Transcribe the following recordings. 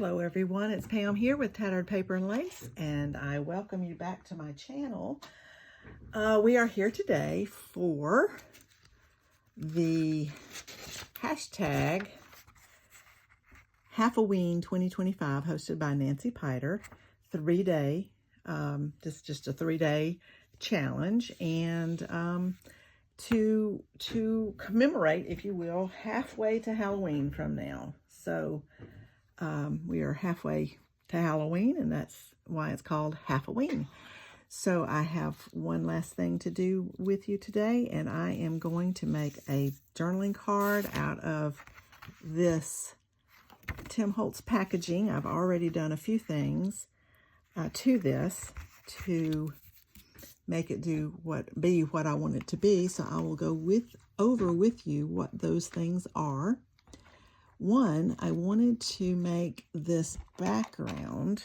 Hello everyone, it's Pam here with Tattered Paper and Lace, and I welcome you back to my channel. We are here today for the hashtag Half-A-Ween 2025 hosted by Nancy Piter. 3-day, just a 3-day challenge, and to commemorate, if you will, halfway to Halloween from now. So we are halfway to Halloween, and that's why it's called Half-A-Ween. So I have one last thing to do with you today, and I am going to make a journaling card out of this Tim Holtz packaging. I've already done a few things to this to make it be what I want it to be. So I will go over with you what those things are. One, I wanted to make this background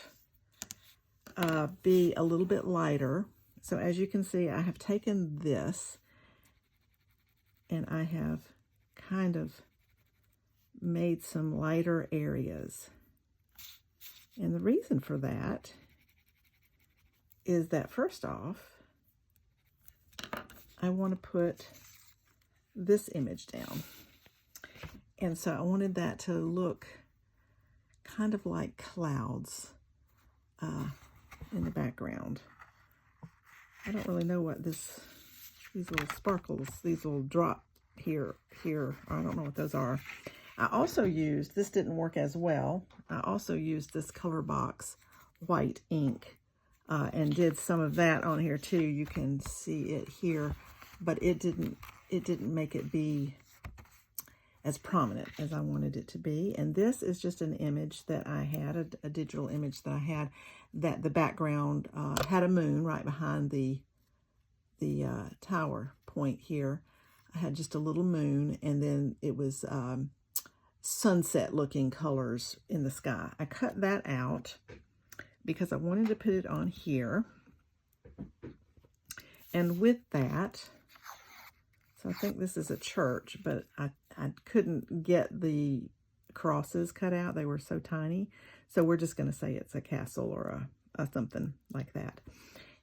be a little bit lighter. So as you can see, I have taken this and I have kind of made some lighter areas. And the reason for that is that first off, I want to put this image down. And so I wanted that to look kind of like clouds in the background. I don't really know what these little sparkles, these little drop here, I don't know what those are. I also used, this didn't work as well, I also used this Colorbox white ink and did some of that on here too. You can see it here, but it didn't make it be as prominent as I wanted it to be. And this is just an image that I had, a digital image that I had, that the background had a moon right behind the tower point here. I had just a little moon, and then it was sunset looking colors in the sky. I cut that out because I wanted to put it on here. And with that, so I think this is a church, but I couldn't get the crosses cut out. They were so tiny. So we're just going to say it's a castle or a something like that.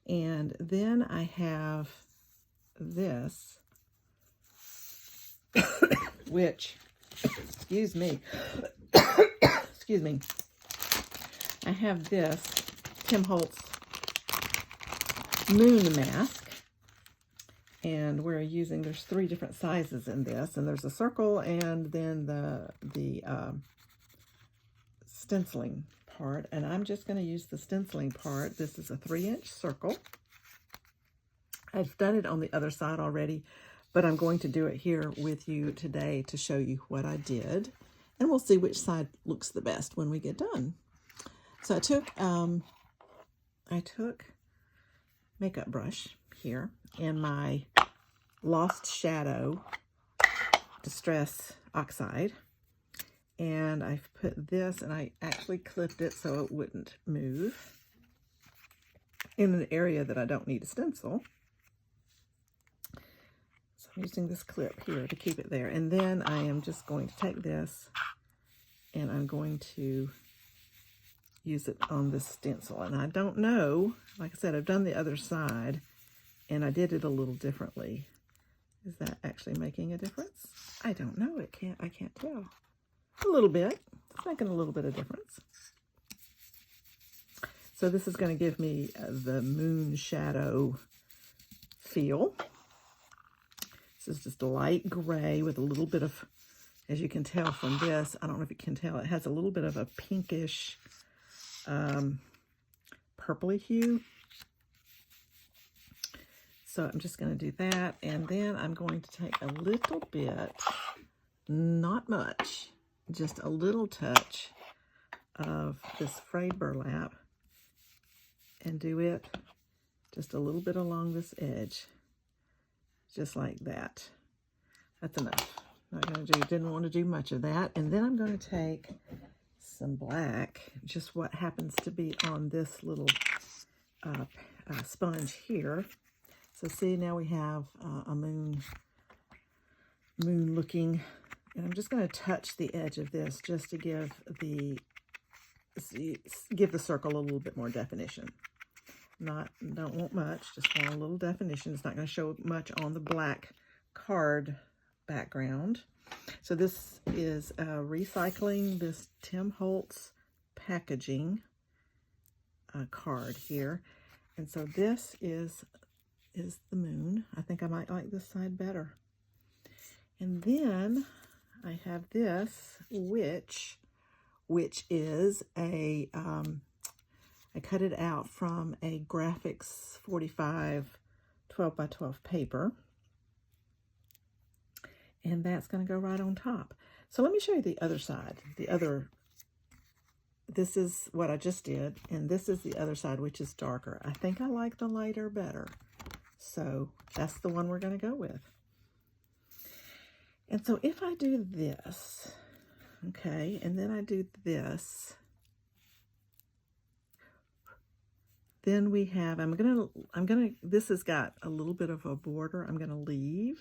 And then I have this, which, excuse me, excuse me. I have this Tim Holtz moon mask. And we're using, there's 3 different sizes in this, and there's a circle and then the stenciling part. And I'm just going to use the stenciling part. This is a 3-inch circle. I've done it on the other side already, but I'm going to do it here with you today to show you what I did. And we'll see which side looks the best when we get done. So I took makeup brush here and my Lost Shadow Distress Oxide, and I've put this, and I actually clipped it so it wouldn't move in an area that I don't need a stencil. So I'm using this clip here to keep it there. And then I am just going to take this and I'm going to use it on this stencil. And I don't know, like I said, I've done the other side and I did it a little differently. Is that actually making a difference? I don't know. I can't tell. A little bit. It's making a little bit of difference. So this is going to give me the moon shadow feel. This is just a light gray with a little bit of, as you can tell from this, I don't know if you can tell, it has a little bit of a pinkish purpley hue. So I'm just going to do that, and then I'm going to take a little bit, not much, just a little touch of this frayed burlap and do it just a little bit along this edge, just like that. That's enough. Didn't want to do much of that. And then I'm going to take some black, just what happens to be on this little sponge here. So see, now we have a moon looking, and I'm just going to touch the edge of this just to give the give the circle a little bit more definition. Don't want much, just want a little definition. It's not going to show much on the black card background. So this is recycling this Tim Holtz packaging card here. And so this is the moon. I think I might like this side better. And then I have this, which is a, I cut it out from a Graphics 45 12 by 12 paper. And that's going to go right on top. So let me show you the other side. This is what I just did, and this is the other side, which is darker. I think I like the lighter better. So that's the one we're going to go with. And so if I do this, okay, and then I do this, then we have, this has got a little bit of a border. I'm going to leave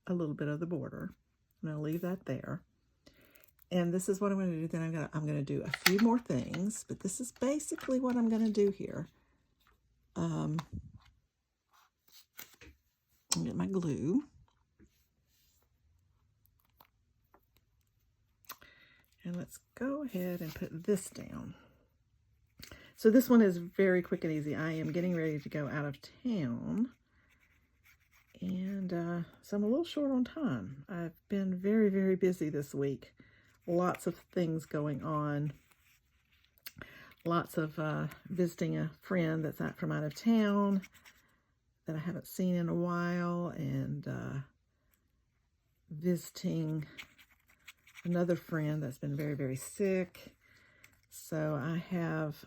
a little bit of the border. I'm going to leave that there. And this is what I'm going to do. Then I'm going to do a few more things, but this is basically what I'm going to do here. I'll get my glue. And let's go ahead and put this down. So this one is very quick and easy. I am getting ready to go out of town. And so I'm a little short on time. I've been very, very busy this week. Lots of things going on. Lots of visiting a friend that's from out of town that I haven't seen in a while. And visiting another friend that's been very, very sick. So I have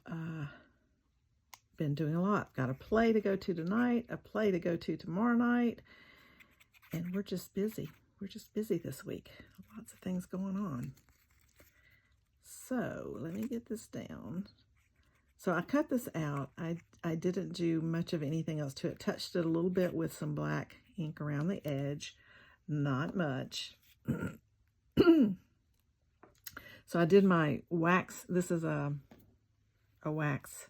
been doing a lot. Got a play to go to tonight, a play to go to tomorrow night, and we're just busy. We're just busy this week. Lots of things going on. So let me get this down. So I cut this out. I didn't do much of anything else to it. Touched it a little bit with some black ink around the edge. Not much. So I did my wax. This is a wax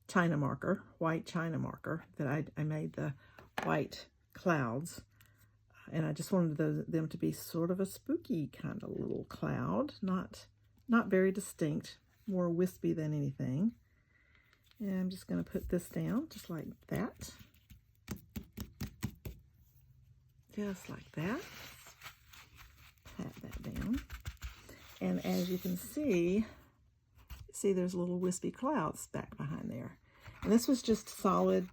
China marker, white China marker that I made the white clouds. And I just wanted them to be sort of a spooky kind of little cloud, not very distinct, more wispy than anything. And I'm just going to put this down just like that. Just like that. Pat that down. And as you can see there's little wispy clouds back behind there. And this was just solid,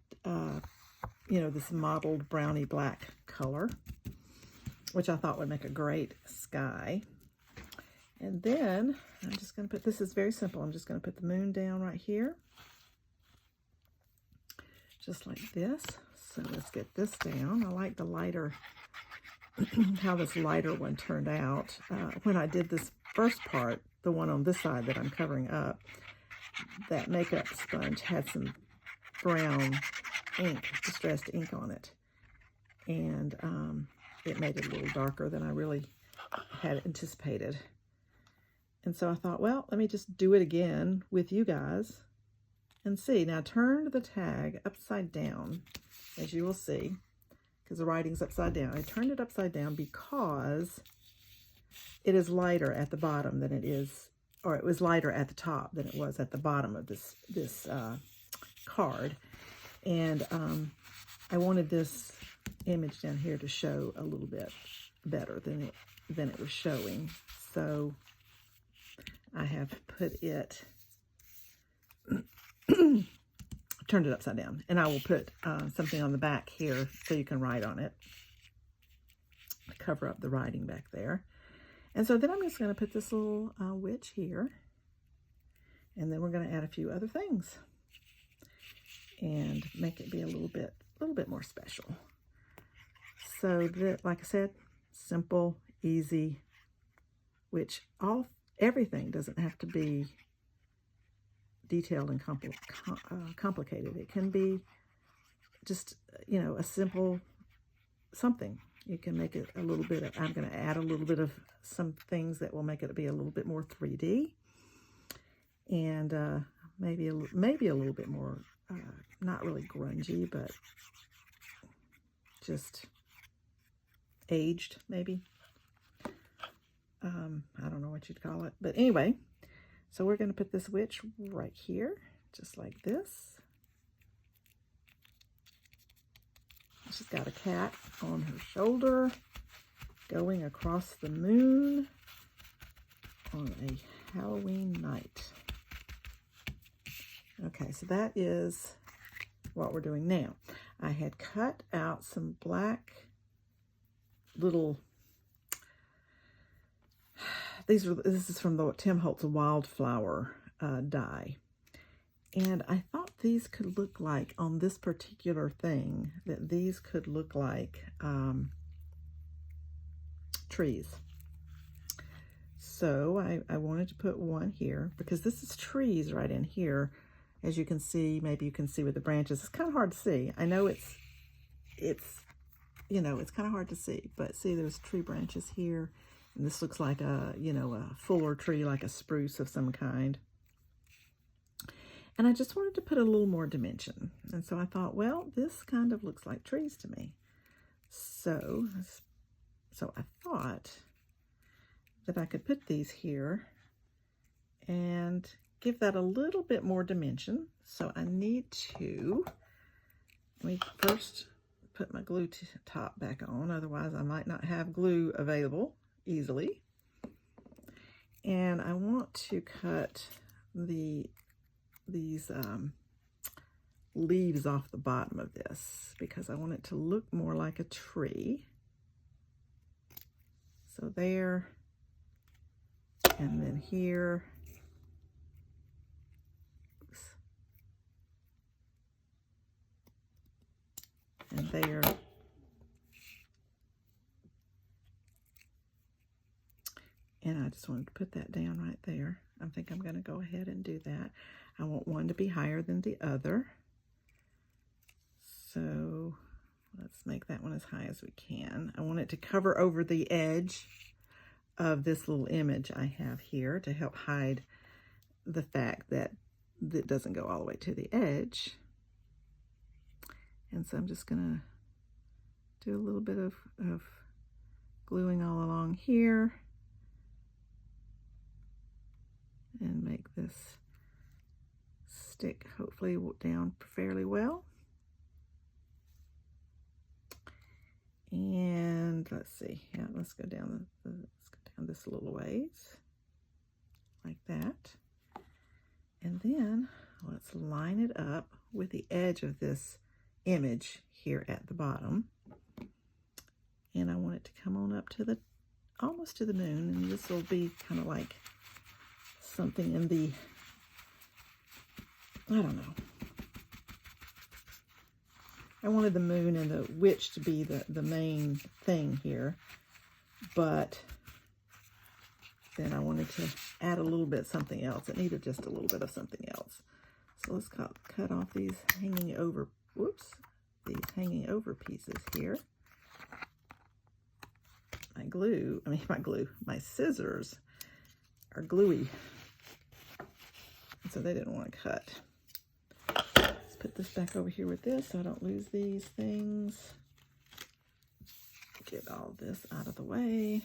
this mottled browny black color, which I thought would make a great sky. And then I'm just going to put, this is very simple. I'm just going to put the moon down right here. Just like this. So let's get this down. I like the lighter, how this lighter one turned out. When I did this first part, the one on this side that I'm covering up, that makeup sponge had some brown ink, distressed ink on it. And it made it a little darker than I really had anticipated. And so I thought, well, let me just do it again with you guys and see. Now turn the tag upside down, as you will see, because the writing's upside down. I turned it upside down because it is lighter at the bottom than it is, or it was lighter at the top than it was at the bottom of this card. And I wanted this image down here to show a little bit better than it was showing. So I have put it, turned it upside down, and I will put something on the back here so you can write on it, cover up the writing back there. And so then I'm just going to put this little witch here, and then we're going to add a few other things and make it be a little bit more special. So that, like I said, simple, easy, which everything doesn't have to be detailed and complicated. It can be just, a simple something. You can make it a little bit of, I'm going to add a little bit of some things that will make it be a little bit more 3D. and maybe a little bit more, not really grungy, but just aged, maybe. I don't know what you'd call it, but anyway, so we're going to put this witch right here, just like this. She's got a cat on her shoulder going across the moon on a Halloween night. Okay, so that is what we're doing now. I had cut out some black little, this is from the Tim Holtz Wildflower die. And I thought these could look like, on this particular thing, that these could look like trees. So I wanted to put one here, because this is trees right in here. As you can see, maybe you can see with the branches. It's kind of hard to see. I know it's you know, it's kind of hard to see, but see, there's tree branches here. And this looks like a, you know, a fuller tree, like a spruce of some kind. And I just wanted to put a little more dimension. And so I thought, well, this kind of looks like trees to me. So I thought that I could put these here and give that a little bit more dimension. So I need to, let me first put my glue top back on, otherwise I might not have glue available easily. And I want to cut these leaves off the bottom of this, because I want it to look more like a tree. So there, and then here. Oops. And there. And I just wanted to put that down right there. I think I'm going to go ahead and do that. I want one to be higher than the other. So let's make that one as high as we can. I want it to cover over the edge of this little image I have here to help hide the fact that it doesn't go all the way to the edge. And so I'm just going to do a little bit of gluing all along here and make this stick hopefully down fairly well. And let's see, yeah, let's go down this a little ways, like that. And then let's line it up with the edge of this image here at the bottom. And I want it to come on up to the, almost to the moon, and this will be kind of like something in the, I don't know. I wanted the moon and the witch to be the main thing here, but then I wanted to add a little bit something else. It needed just a little bit of something else. So let's cut off these hanging over, whoops, these hanging over pieces here. My scissors are gluey, so they didn't want to cut. Let's put this back over here with this so I don't lose these things. Get all this out of the way.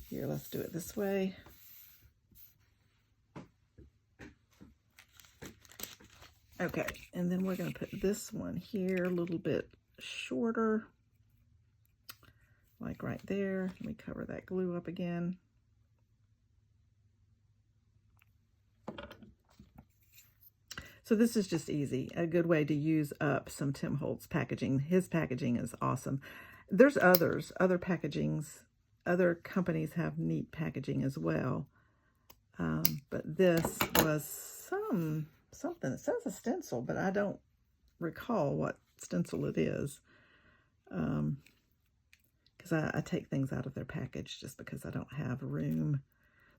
Here, let's do it this way. Okay, and then we're going to put this one here a little bit shorter, like right there. Let me cover that glue up again. So this is just easy, a good way to use up some Tim Holtz packaging. His packaging is awesome. There's other packagings. Other companies have neat packaging as well. But this was something. It says a stencil, but I don't recall what stencil it is. Because I take things out of their package just because I don't have room.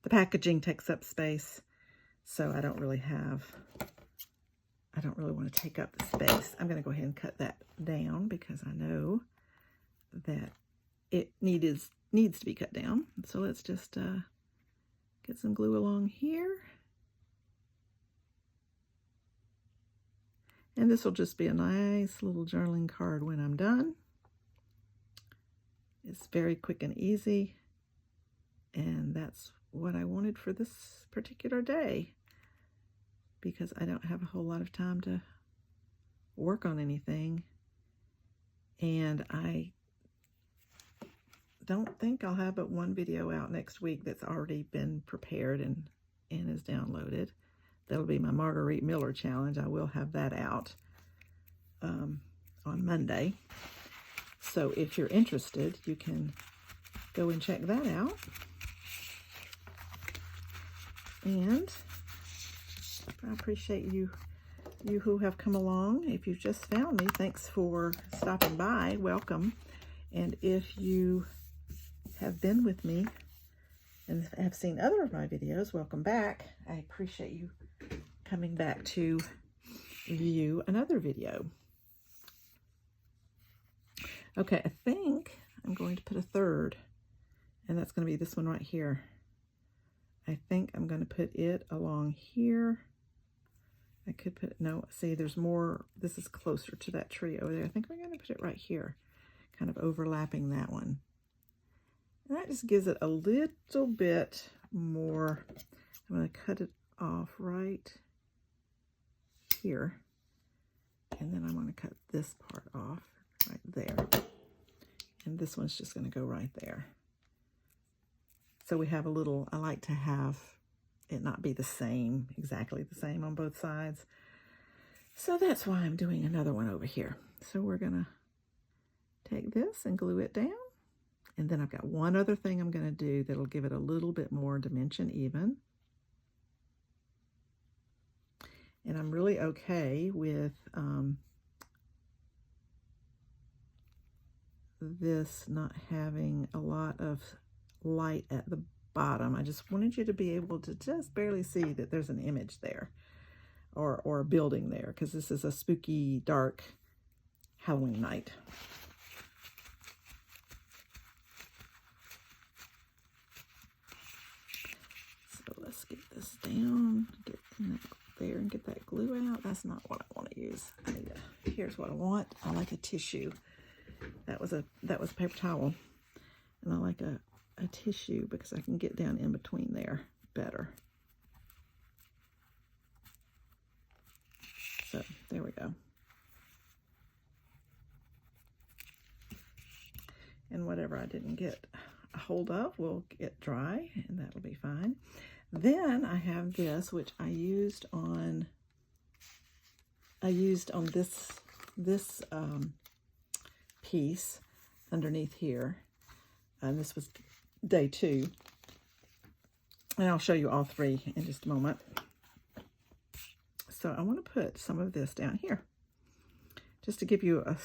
The packaging takes up space, so I don't really want to take up the space. I'm going to go ahead and cut that down because I know that it needs to be cut down. So let's just get some glue along here. And this will just be a nice little journaling card when I'm done. It's very quick and easy. And that's what I wanted for this particular day, because I don't have a whole lot of time to work on anything. And I don't think I'll have but one video out next week that's already been prepared and is downloaded. That'll be my Marguerite Miller challenge. I will have that out on Monday. So if you're interested, you can go and check that out. And I appreciate you who have come along. If you've just found me, thanks for stopping by. Welcome. And if you have been with me and have seen other of my videos, welcome back. I appreciate you coming back to view another video. Okay, I think I'm going to put a third, and that's going to be this one right here. I think I'm going to put it along here. I could put, no, see, there's more. This is closer to that tree over there. I think we're going to put it right here, kind of overlapping that one. And that just gives it a little bit more. I'm going to cut it off right here. And then I'm going to cut this part off right there. And this one's just going to go right there. So we have a little, I like to have it not be the same, exactly the same on both sides. So that's why I'm doing another one over here. So we're going to take this and glue it down. And then I've got one other thing I'm going to do that'll give it a little bit more dimension even. And I'm really okay with this not having a lot of light at the bottom. I just wanted you to be able to just barely see that there's an image there or a building there, because this is a spooky, dark Halloween night. So let's get this down, get in there and get that glue out. That's not what I want to use. Here's what I want. I like a tissue. That was paper towel, and I like a tissue because I can get down in between there better. So there we go. And whatever I didn't get a hold of will get dry, and that'll be fine. Then I have this, which I used on this piece underneath here. And this was day 2. And I'll show you all 3 in just a moment. So I want to put some of this down here, just to give you a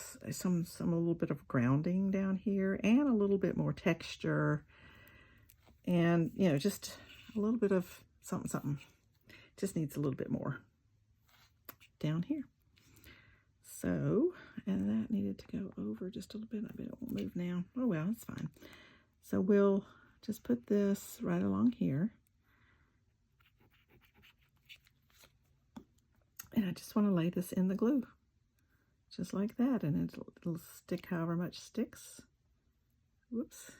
little bit of grounding down here and a little bit more texture, and you know, just a little bit of something. Just needs a little bit more down here. So, and that needed to go over just a little bit. I bet it won't move now. Oh well, it's fine. So we'll just put this right along here. And I just want to lay this in the glue. Just like that. And it'll stick however much sticks. Whoops.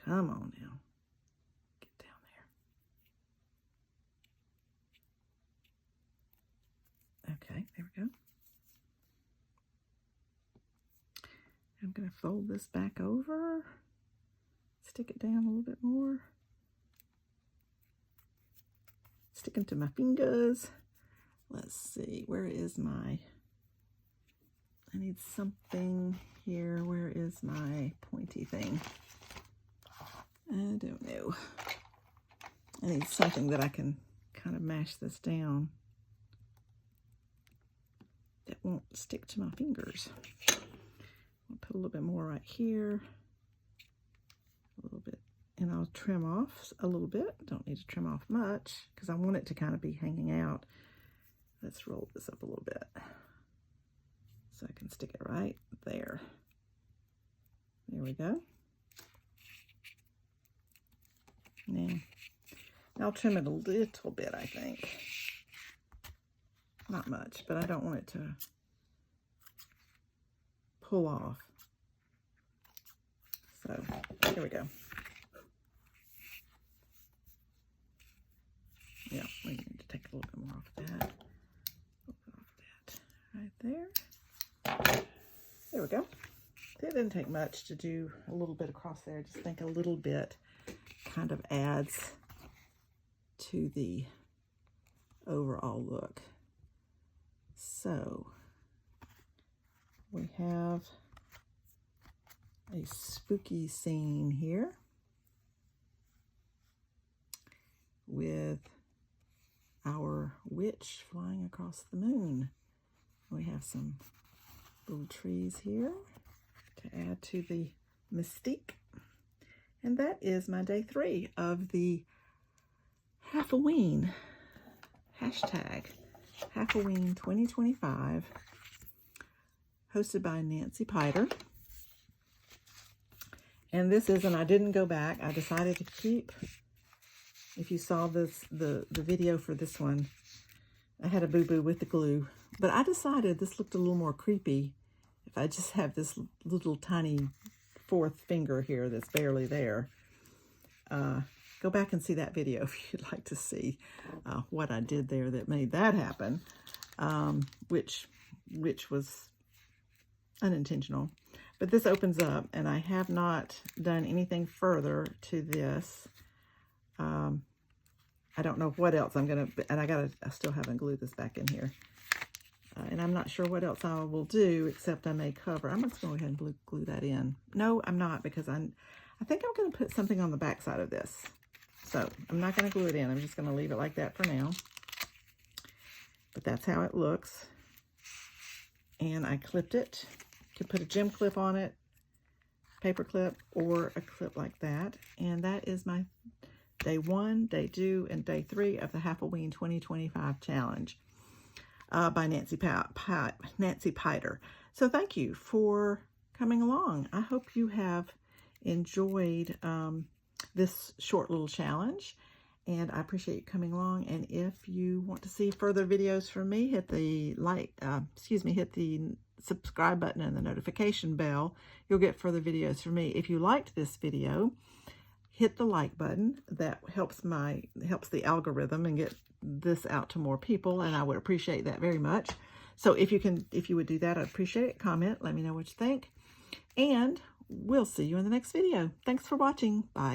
Come on now. Get down there. Okay, there we go. I'm going to fold this back over. Stick it down a little bit more. Sticking to my fingers. Let's see, where is my, I need something here. Where is my pointy thing? I don't know. I need something that I can kind of mash this down that won't stick to my fingers. I'll put a little bit more right here. A little bit. And I'll trim off a little bit. Don't need to trim off much because I want it to kind of be hanging out. Let's roll this up a little bit so I can stick it right there. There we go. Now, I'll trim it a little bit, I think. not much, but I don't want it to pull off. So here we go. Yeah, we need to take a little bit more off of that. Right there. There we go. It didn't take much to do a little bit across there. I just think a little bit kind of adds to the overall look. So we have a spooky scene here with our witch flying across the moon. We have some little trees here to add to the mystique. And that is my day 3 of the Halfoween hashtag Halfoween 2025, hosted by Nancy Piter. And this isn't, I didn't go back. I decided to keep, if you saw this, the video for this one, I had a boo-boo with the glue. But I decided this looked a little more creepy if I just have this little tiny 4th finger here that's barely there. Go back and see that video if you'd like to see what I did there that made that happen, which was unintentional. But this opens up, and I have not done anything further to this. I don't know what else I'm going to, and I still haven't glued this back in here. And I'm not sure what else I will do, except I may cover. I'm just going to go ahead and glue that in. No, I'm not, because I think I'm going to put something on the back side of this. So I'm not going to glue it in. I'm just going to leave it like that for now. But that's how it looks. And I clipped it. You could put a gem clip on it, paper clip, or a clip like that. And that is my day 1, day 2, and day 3 of the Halfoween 2025 challenge by Nancy Piter. So thank you for coming along. I hope you have enjoyed this short little challenge, and I appreciate you coming along. And if you want to see further videos from me, hit the hit the subscribe button and the notification bell. You'll get further videos from me. If you liked this video, hit the like button. That helps the algorithm and get this out to more people, and I would appreciate that very much. So if you would do that, I'd appreciate it. Comment, let me know what you think, and we'll see you in the next video. Thanks for watching. Bye.